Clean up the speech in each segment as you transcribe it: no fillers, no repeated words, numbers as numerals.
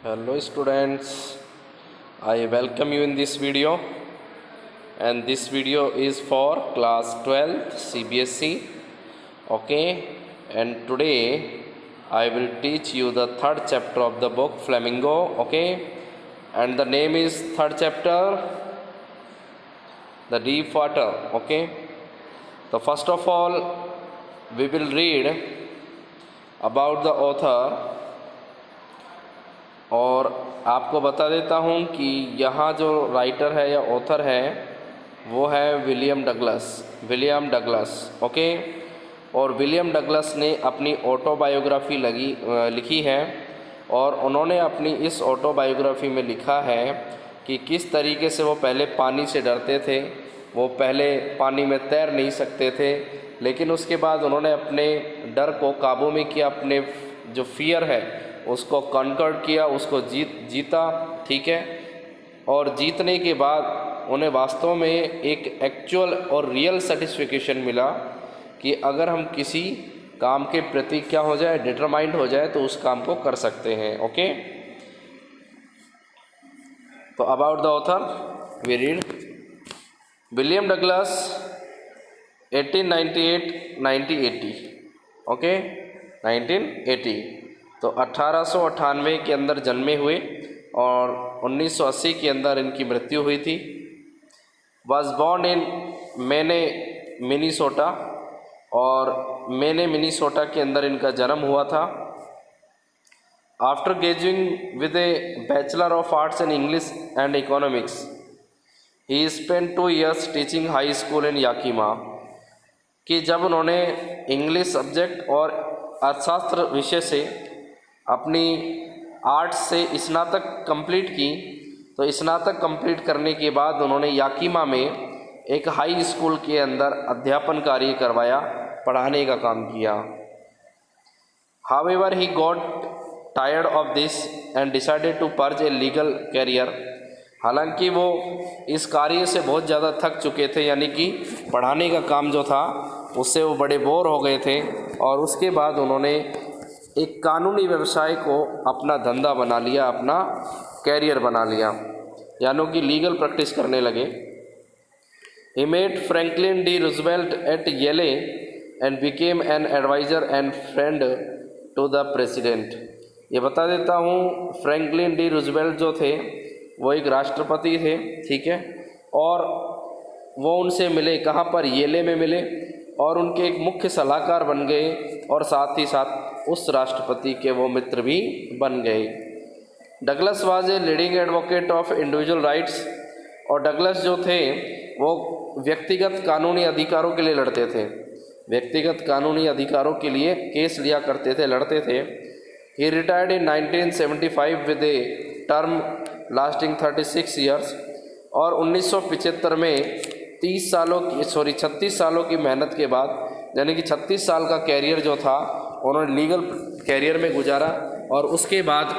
Hello students, I welcome you in this video, and this video is for class 12th CBSE. Okay, and today I will teach you the third chapter of the book Flamingo. Okay, and the name is third chapter, the deep water. Okay, so first of all we will read about the author, और आपको बता देता हूँ कि यहाँ जो writer है या ऑथर है वो है विलियम डगलस। ओके, और विलियम डगलस ने अपनी ऑटोबायोग्राफी लिखी है, और उन्होंने अपनी इस ऑटोबायोग्राफी में लिखा है कि किस तरीके से वो पहले पानी से डरते थे। वो पहले पानी में तैर नहीं सकते थे, लेकिन उसके बाद उन्होंने अपने डर को काबू में किया, अपने जो फियर है उसको कॉन्कर किया, उसको जीता। ठीक है, और जीतने के बाद उन्हें वास्तव में एक एक्चुअल और रियल सेटिस्फिकेशन मिला कि अगर हम किसी काम के प्रति क्या हो जाए, डिटरमाइंड हो जाए, तो उस काम को कर सकते हैं। ओके, तो about the author we read William Douglas 1898-1980। Okay, 1980, तो 1898 के अंदर जन्मे हुए और 1980 के अंदर इनकी मृत्यु हुई थी। वॉज बॉर्न इन मैने मिनीसोटा, और मैने मिनीसोटा के अंदर इनका जन्म हुआ था। After graduating with a bachelor of arts in English and economics, he spend 2 years teaching high school in Yakima. कि जब उन्होंने इंग्लिश सब्जेक्ट और अर्थशास्त्र विषय से अपनी आर्ट्स से स्नातक कंप्लीट की, तो स्नातक कंप्लीट करने के बाद उन्होंने याकीमा में एक हाई स्कूल के अंदर अध्यापन कार्य करवाया, पढ़ाने का काम किया। However he got tired of this and decided to purge a legal career. हालांकि वो इस कार्य से बहुत ज़्यादा थक चुके थे, यानी कि पढ़ाने का काम जो था उससे वो बड़े बोर हो गए थे, और उसके बाद उन्होंने एक कानूनी व्यवसाय को अपना धंधा बना लिया, अपना कैरियर बना लिया, यानी कि लीगल प्रैक्टिस करने लगे। He met Franklin D Roosevelt at Yale and became an advisor and friend to the president. ये बता देता हूँ, फ्रैंकलिन डी रूजवेल्ट जो थे वो एक राष्ट्रपति थे। ठीक है, और वो उनसे मिले, कहाँ पर, येले में मिले, और उनके एक मुख्य सलाहकार बन गए, और साथ ही साथ उस राष्ट्रपति के वो मित्र भी बन गए। Douglas was a leading advocate of individual rights, और डगलस जो थे वो व्यक्तिगत कानूनी अधिकारों के लिए लड़ते थे, व्यक्तिगत कानूनी अधिकारों के लिए केस लिया करते थे, लड़ते थे। He retired in 1975 with a term lasting 36 years, और 1975 में 36 सालों की मेहनत के बाद, यानी कि 36 साल का कैरियर जो था उन्होंने लीगल कैरियर में गुजारा, और उसके बाद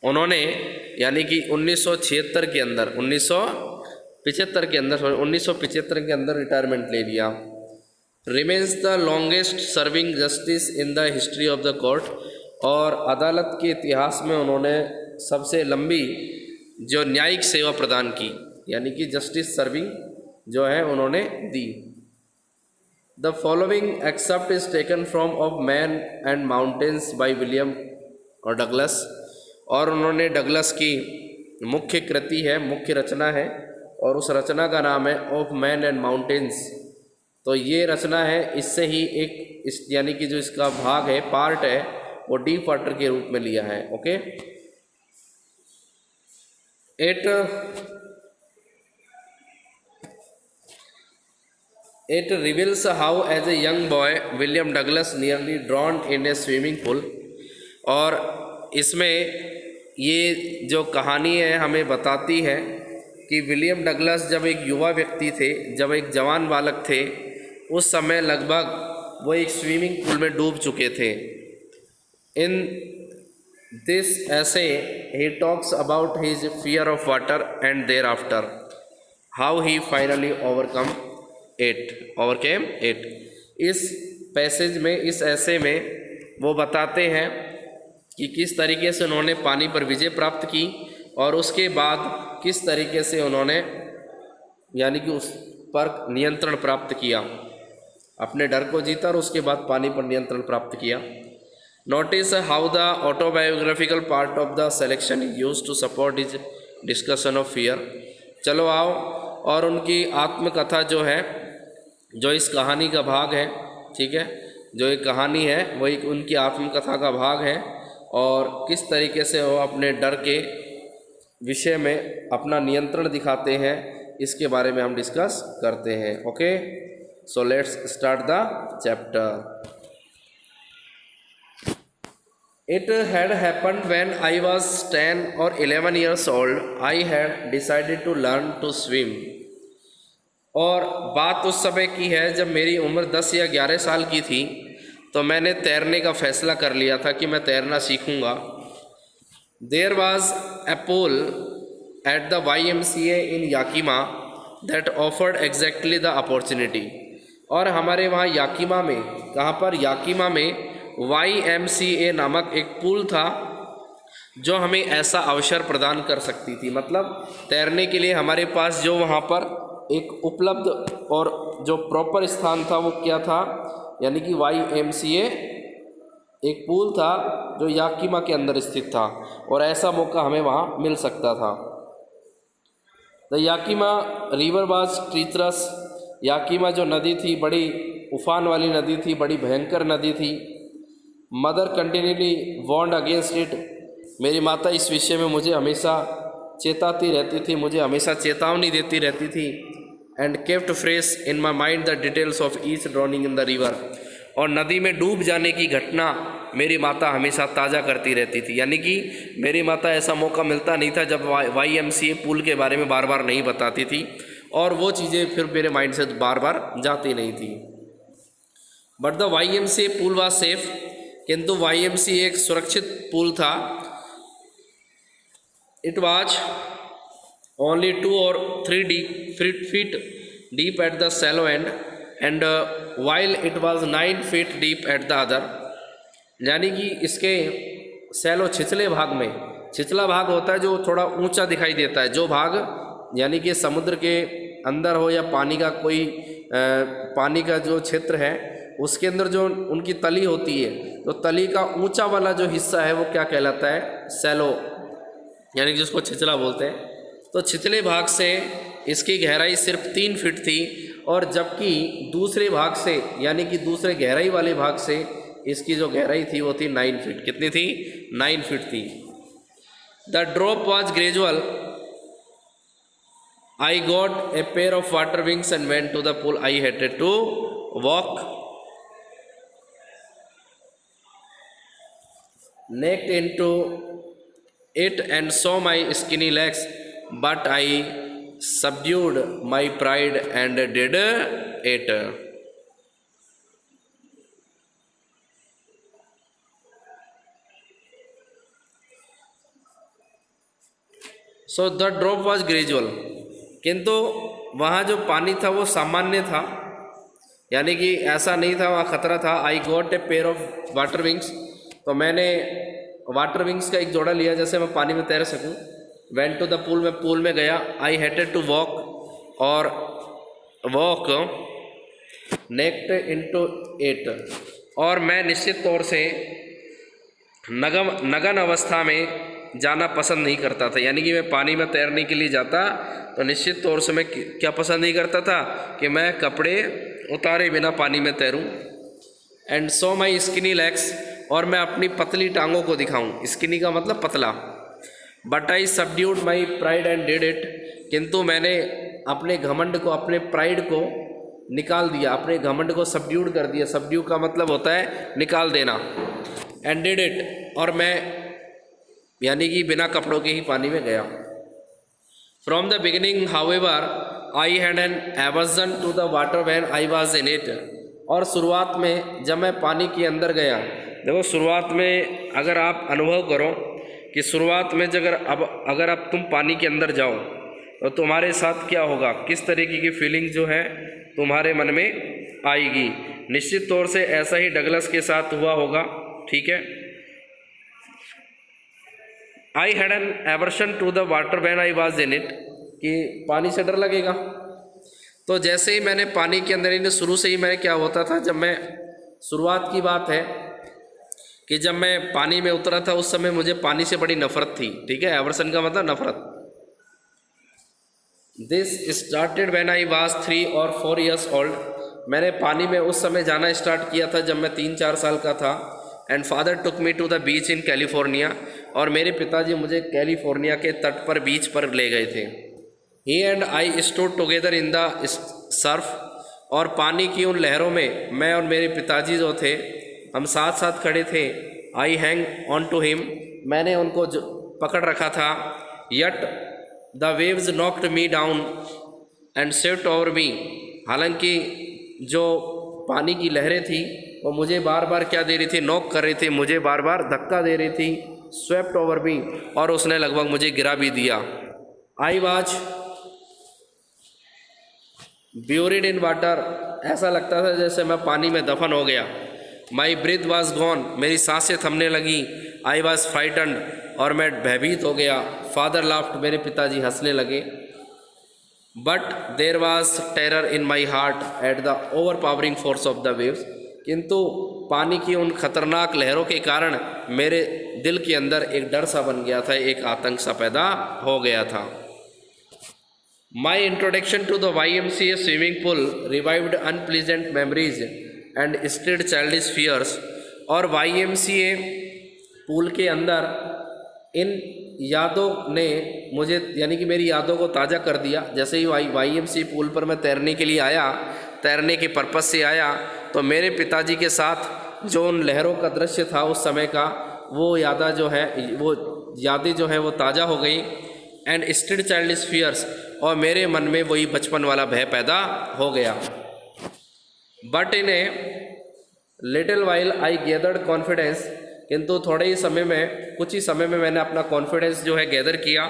उन्होंने यानी कि 1975 के अंदर 1975 के अंदर रिटायरमेंट ले लिया। Remains the longest serving justice in the history of the court, और अदालत के इतिहास में उन्होंने सबसे लंबी जो न्यायिक सेवा प्रदान की, यानी कि जस्टिस सर्विंग जो है उन्होंने दी। The following except is taken from of man and mountains by William और डगलस, और उन्होंने डगलस की मुख्य कृति है, मुख्य रचना है, और उस रचना का नाम है ऑफ मैन एंड माउंटेन्स। तो ये रचना है, इससे ही यानी कि जो इसका भाग है, पार्ट है, वो डीप वाटर के रूप में लिया है। Okay, It reveals how as a young boy William Douglas nearly drowned in a swimming pool, और इसमें ये जो कहानी है हमें बताती है कि विलियम डगलस जब एक युवा व्यक्ति थे, जब एक जवान बालक थे, उस समय लगभग वो एक स्विमिंग पूल में डूब चुके थे। In this essay he talks about his fear of water and thereafter how he finally overcame it. इस पैसेज में, इस ऐसे में वो बताते हैं कि किस तरीके से उन्होंने पानी पर विजय प्राप्त की और उसके बाद किस तरीके से उन्होंने यानी कि उस पर नियंत्रण प्राप्त किया, अपने डर को जीता और उसके बाद पानी पर नियंत्रण प्राप्त किया। Notice how the autobiographical part of the selection used to support his discussion of fear. चलो आओ और उनकी आत्मकथा जो है, जो इस कहानी का भाग है, ठीक है, जो एक कहानी है वो एक उनकी आत्मकथा का भाग है और किस तरीके से वो अपने डर के विषय में अपना नियंत्रण दिखाते हैं, इसके बारे में हम डिस्कस करते हैं। Okay, so let's start the chapter. It had happened when I was 10 or 11 years old. I had decided to learn to swim. और बात उस समय की है जब मेरी उम्र 10 या 11 साल की थी, तो मैंने तैरने का फैसला कर लिया था कि मैं तैरना सीखूंगा। There was a pool at the YMCA in Yakima that offered exactly the opportunity. और हमारे वहाँ याकीमा में, कहाँ पर, याकीमा में YMCA नामक एक पूल था जो हमें ऐसा अवसर प्रदान कर सकती थी। मतलब तैरने के लिए हमारे पास जो वहाँ पर एक उपलब्ध और जो प्रॉपर स्थान था वो क्या था, यानी कि YMCA एक पूल था जो याकीमा के अंदर स्थित था और ऐसा मौका हमें वहाँ मिल सकता था। The Yakima river was treacherous. Yakima जो नदी थी बड़ी उफान वाली नदी थी, बड़ी भयंकर नदी थी। Mother continually warned against it. मेरी माता इस विषय में मुझे हमेशा चेताती रहती थी, मुझे हमेशा चेतावनी देती रहती थी। And kept fresh in my mind the details of each drowning in the river. और नदी में डूब जाने की घटना मेरी माता हमेशा ताज़ा करती रहती थी। यानी कि मेरी माता ऐसा मौका मिलता नहीं था जब YMCA पूल के बारे में बार बार नहीं बताती थी और वो चीज़ें फिर मेरे माइंड से बार बार जाती नहीं थी। But the YMCA pool was safe. किंतु YMCA एक सुरक्षित पूल था। It was only 2 or 3 feet deep at the shallow end and while it was 9 feet deep at the other। यानी कि इसके सैलो छिछले भाग में, छिछला भाग होता है जो थोड़ा ऊंचा दिखाई देता है, जो भाग यानी कि समुद्र के अंदर हो या पानी का कोई पानी का जो क्षेत्र है उसके अंदर जो उनकी तली होती है, तो तली का ऊंचा वाला जो हिस्सा है वो क्या कहलाता है, सैलो, यानी कि जिसको छिछला बोलते हैं। तो छिछले भाग से इसकी गहराई सिर्फ 3 फीट थी और जबकि दूसरे भाग से यानी कि दूसरे गहराई वाले भाग से इसकी जो गहराई थी वो थी 9 फीट। कितनी थी? 9 फीट थी। The drop was gradual. I got a pair of water wings and went to the pool. I had to walk naked into it and saw my skinny legs, but I subdued my pride and did it. So the drop was gradual। किंतु वहाँ जो पानी था वो सामान्य था, यानी कि ऐसा नहीं था वहाँ खतरा था। आई got a pair of water wings. तो मैंने वाटर विंग्स का एक जोड़ा लिया जैसे मैं पानी में तैर सकूं। वेंट टू द पूल, मैं पूल में गया। आई हैड टू वॉक और वॉक नेक्ट इनटू इट। और मैं निश्चित तौर से नगन अवस्था में जाना पसंद नहीं करता था। यानी कि मैं पानी में तैरने के लिए जाता तो निश्चित तौर से मैं क्या पसंद नहीं करता था कि मैं कपड़े उतारे बिना पानी में तैरूं। And so my skinny legs. और मैं अपनी पतली टांगों को दिखाऊं। स्किनी का मतलब पतला। But I subdued my pride and did it. किंतु मैंने अपने घमंड को, अपने प्राइड को निकाल दिया, अपने घमंड को सबड्यूड कर दिया। सबड्यू का मतलब होता है निकाल देना। And did it. और मैं यानी कि बिना कपड़ों के ही पानी में गया। From the beginning however I had an aversion to the water when I was in it. और शुरुआत में जब मैं पानी के अंदर गया, देखो शुरुआत में अगर आप अनुभव करो कि शुरुआत में अगर आप तुम पानी के अंदर जाओ तो तुम्हारे साथ क्या होगा, किस तरीके की फीलिंग जो है तुम्हारे मन में आएगी। निश्चित तौर से ऐसा ही डगलस के साथ हुआ होगा, ठीक है। I had an aversion to the water when I was in it, कि पानी से डर लगेगा। तो जैसे ही मैंने पानी के अंदर, इन शुरू से ही मैं क्या होता था, जब मैं शुरुआत की बात है कि जब मैं पानी में उतरा था उस समय मुझे पानी से बड़ी नफरत थी। ठीक है, एवर्सन का मतलब नफरत। This started when I was 3 और 4 ईयर्स ओल्ड। मैंने पानी में उस समय जाना स्टार्ट किया था जब मैं 3-4 साल का था। And father took me to the beach in California, और मेरे पिताजी मुझे कैलिफोर्निया के तट पर, बीच पर ले गए थे। He and I stood together in the surf, और पानी की उन लहरों में मैं और मेरे पिताजी जो थे हम साथ साथ खड़े थे। I hung on to him, मैंने उनको पकड़ रखा था। Yet the waves knocked me down and swept over me, हालांकि जो पानी की लहरें थी वो मुझे बार बार क्या दे रही थी, नॉक कर रही थी, मुझे बार बार धक्का दे रही थी। स्वेप्ट ओवर मी, और उसने लगभग मुझे गिरा भी दिया। I was buried in water, ऐसा लगता था जैसे मैं पानी में दफन हो गया। माई ब्रीथ वॉज गॉन, मेरी सांसें थमने लगी। आई वॉज फ्राइटन्ड, और मैं भयभीत हो गया। फादर लाफ्ट, मेरे पिताजी हंसने लगे। But there was terror in my heart at the over powering force of the waves, किंतु पानी की उन खतरनाक लहरों के कारण मेरे दिल के अंदर एक डर सा बन गया था, एक आतंक सा पैदा हो गया था। My introduction to the YMCA swimming pool revived unpleasant memories and stirred childish fears, और YMCA पूल के अंदर इन यादों ने मुझे, यानी कि मेरी यादों को ताज़ा कर दिया। जैसे ही YMCA पूल पर मैं तैरने के लिए आया, तैरने के पर्पज़ से आया, तो मेरे पिताजी के साथ जो उन लहरों का दृश्य था उस समय का, वो यादें जो है वो ताज़ा हो गई। एंड स्टिर्ड चाइल्डिश फियर्स, और मेरे मन में वही बचपन वाला भय पैदा हो गया। But in a little while I gathered confidence, किंतु थोड़े ही समय में, कुछ ही समय में मैंने अपना कॉन्फिडेंस जो है गैदर किया।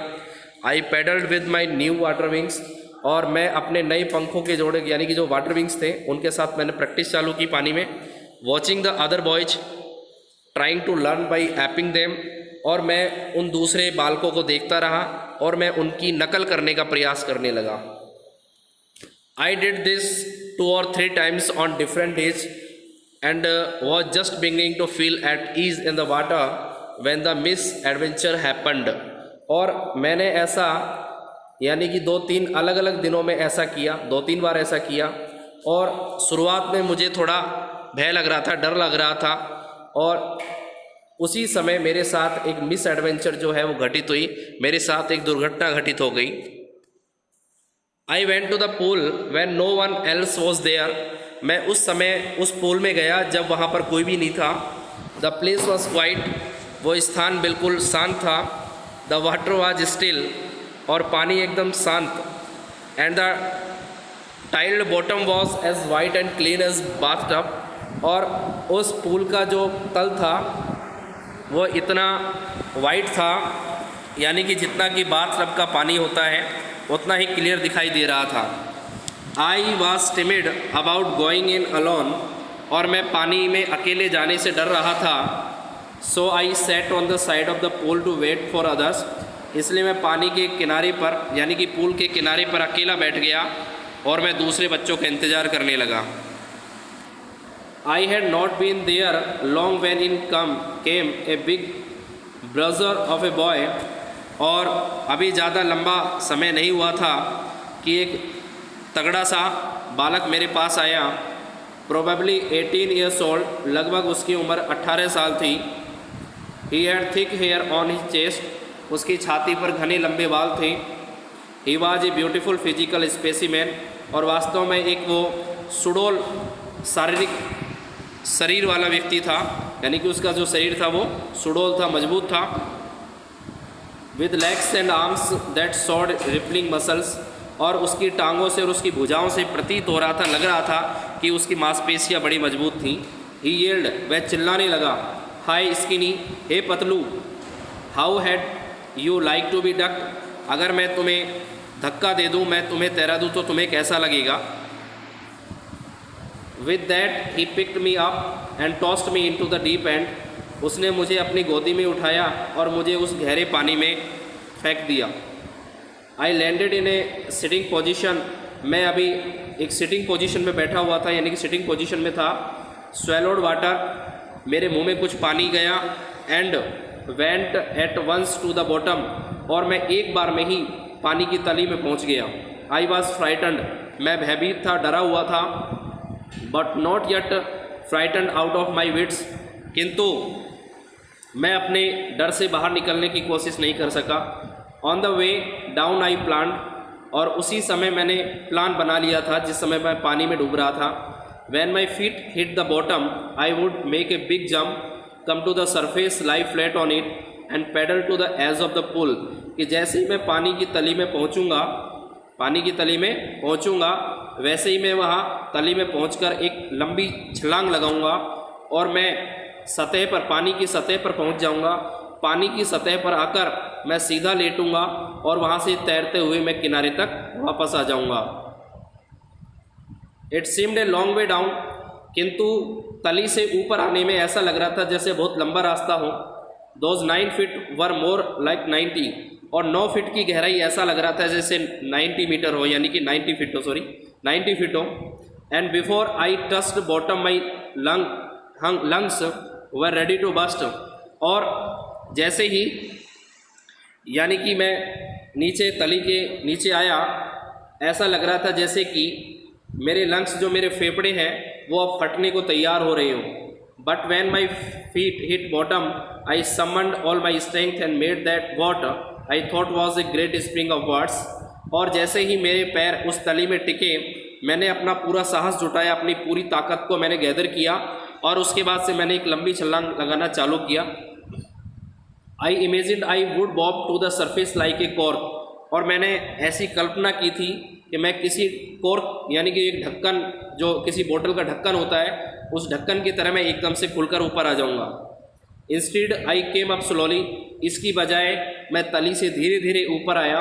I paddled with my new water wings, और मैं अपने नए पंखों के जोड़े, यानी कि जो वाटर विंग्स थे उनके साथ मैंने प्रैक्टिस चालू की पानी में। Watching the other boys trying to learn by aping them, और मैं उन दूसरे बालकों को देखता रहा और मैं उनकी नकल करने का प्रयास करने लगा। I did this 2 or 3 times on different days and was just beginning to feel at ease in the water when the misadventure happened। और मैंने ऐसा, यानी कि 2-3 अलग अलग दिनों में ऐसा किया, 2-3 बार ऐसा किया, और शुरुआत में मुझे थोड़ा भय लग रहा था, डर लग रहा था, और उसी समय मेरे साथ एक मिस एडवेंचर जो है वो घटित हुई, मेरे साथ एक दुर्घटना घटित हो गई। I went to the pool when no one else was there, मैं उस समय उस पूल में गया जब वहाँ पर कोई भी नहीं था। द प्लेस वॉज क्वाइट, वो स्थान बिल्कुल शांत था। द वाटर वाज स्टिल, और पानी एकदम शांत। And the tiled bottom was as white and clean as bathtub, और उस पूल का जो तल था वो इतना वाइट था, यानी कि जितना कि बाथटब का पानी होता है उतना ही क्लियर दिखाई दे रहा था। I was timid about going in alone, और मैं पानी में अकेले जाने से डर रहा था। So I sat on the side of the pool to wait for others, इसलिए मैं पानी के किनारे पर, यानी कि पूल के किनारे पर अकेला बैठ गया और मैं दूसरे बच्चों का इंतज़ार करने लगा। I had not been there long when in came a big brother of a boy, और अभी ज़्यादा लंबा समय नहीं हुआ था कि एक तगड़ा सा बालक मेरे पास आया। प्रोबेबली 18 ईयर्स ओल्ड, लगभग उसकी उम्र 18 साल थी। He had thick hair on his chest, उसकी छाती पर घने लंबे बाल थे। He was a beautiful physical specimen, और वास्तव में एक वो सुडौल शारीरिक शरीर वाला व्यक्ति था, यानी कि उसका जो शरीर था वो सुडौल था, मजबूत था। With legs and arms that showed rippling muscles, और उसकी टांगों से और उसकी भुजाओं से प्रतीत हो रहा था, लग रहा था कि उसकी मांसपेशियां बड़ी मजबूत थीं। ही येल्ड, वह चिल्लाने लगा, हाय स्किनी, हे पतलू, how had you like to be ducked, अगर मैं तुम्हें धक्का दे दूँ, मैं तुम्हें तैरा दूँ तो तुम्हें कैसा लगेगा। With that he picked me up and tossed me into the deep and, उसने मुझे अपनी गोदी में उठाया और मुझे उस गहरे पानी में फेंक दिया। I landed in A sitting position, मैं अभी एक सिटिंग पोजीशन में बैठा हुआ था, यानी कि सिटिंग पोजीशन में था। स्वेलोड वाटर, मेरे मुंह में कुछ पानी गया। And went at once to the bottom, और मैं एक बार में ही पानी की तली में पहुंच गया। आई वॉज फ्राइटनड, मैं भयभीत था, डरा हुआ था। But not yet frightened out of my wits, किंतु मैं अपने डर से बाहर निकलने की कोशिश नहीं कर सका। On the way down I plan, और उसी समय मैंने प्लान बना लिया था जिस समय मैं पानी में डूब रहा था। When my feet hit the bottom I would make a big jump, come to the surface, lie flat on it and paddle to the edge of the pool, कि जैसे ही मैं पानी की तली में पहुंचूंगा वैसे ही मैं वहाँ तली में पहुंचकर एक लंबी छलांग लगाऊंगा और मैं सतह पर, पानी की सतह पर पहुंच जाऊंगा। पानी की सतह पर आकर मैं सीधा लेटूंगा और वहाँ से तैरते हुए मैं किनारे तक वापस आ जाऊंगा। It seemed a long way down, किंतु तली से ऊपर आने में ऐसा लग रहा था जैसे बहुत लंबा रास्ता हो। Those 9 feet were more like 90, और 9 फीट की गहराई ऐसा लग रहा था जैसे 90 मीटर हो, यानी कि 90 फीट हो। And before I touched bottom my lungs were ready to burst, और जैसे ही, यानी कि मैं नीचे तली के नीचे आया, ऐसा लग रहा था जैसे कि मेरे लंग्स, जो मेरे फेफड़े हैं, वो अब फटने को तैयार हो रहे हो। But when my feet hit bottom I summoned all my strength and made that what I thought was a great spring of watts, और जैसे ही मेरे पैर उस तली में टिके, मैंने अपना पूरा साहस जुटाया, अपनी पूरी ताकत को मैंने गैदर किया, और उसके बाद से मैंने एक लंबी छलांग लगाना चालू किया। I imagined I would bob to the surface like a cork, और मैंने ऐसी कल्पना की थी कि मैं किसी कॉर्क, यानी कि एक ढक्कन, जो किसी बोतल का ढक्कन होता है, उस ढक्कन की तरह मैं एकदम से खुलकर ऊपर आ जाऊंगा। इंस्टीड आई केम अप स्लोली, इसकी बजाय मैं तली से धीरे धीरे ऊपर आया।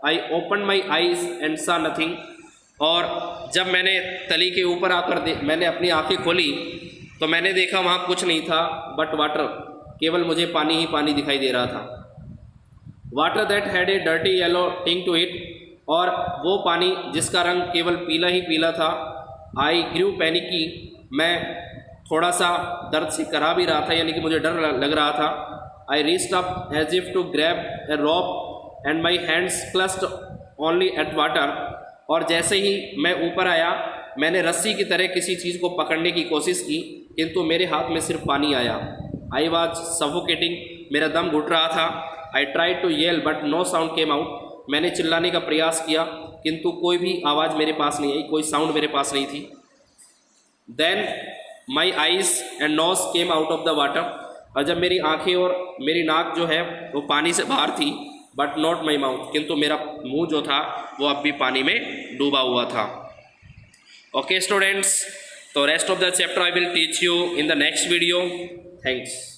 I open my eyes and सा नथिंग, और जब मैंने तली के ऊपर आकर मैंने अपनी आंखें खोली तो मैंने देखा वहाँ कुछ नहीं था बट वाटर, केवल मुझे पानी ही पानी दिखाई दे रहा था। Water that had a dirty yellow टिंग टू इट, और वो पानी जिसका रंग केवल पीला ही पीला था। आई ग्रू पैनिकी, मैं थोड़ा सा दर्द से करा भी रहा था, यानी कि मुझे डर लग रहा था। I reached up as if to grab a rope and my hands clutched only at water, और जैसे ही मैं ऊपर आया, मैंने रस्सी की तरह किसी चीज़ को पकड़ने की कोशिश की, किंतु मेरे हाथ में सिर्फ पानी आया। आई वॉज सफोकेटिंग, मेरा दम घुट रहा था। I tried to yell but no sound came out, मैंने चिल्लाने का प्रयास किया किंतु कोई भी आवाज़ मेरे पास नहीं आई, कोई साउंड मेरे पास नहीं थी। Then my eyes and nose came out of the water, और जब मेरी आंखें और मेरी नाक जो है वो पानी से बाहर थी, बट नॉट माई माउथ, किंतु मेरा मुंह जो था वो अब भी पानी में डूबा हुआ था। ओके स्टूडेंट्स, तो rest of the chapter I will teach you in the next video. Thanks.